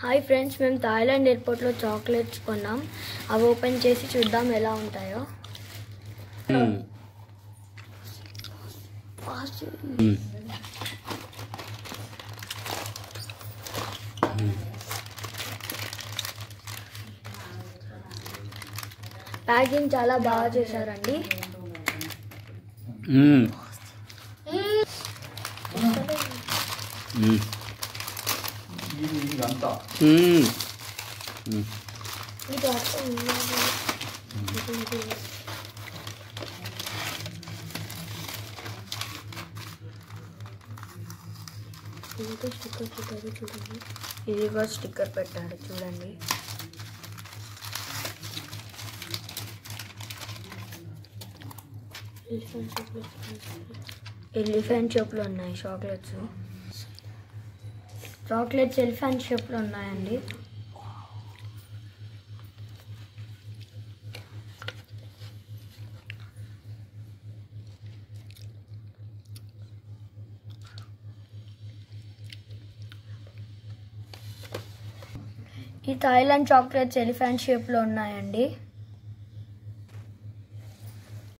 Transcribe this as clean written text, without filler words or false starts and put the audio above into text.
Hi friends, మేము Thailand ఎయిర్పోర్ట్లో chocolates కొన్నాం. అవి ఓపెన్ చేసి చూద్దాం ఎలా ఉంటాయో. ప్యాకింగ్ చాలా బాగా చేశారండి. స్టిక్కర్ పెట్టారు చూడండి. ఇది కూడా స్టిక్కర్ పెట్టారు చూడండి. ఎలిఫెంట్ షేప్లో ఉన్నాయి చాక్లెట్స్ ఎలిఫెంట్ షేప్లో ఉన్నాయండి. ఈ థాయిలాండ్ చాక్లెట్స్ ఎలిఫెంట్ షేప్లో ఉన్నాయండి.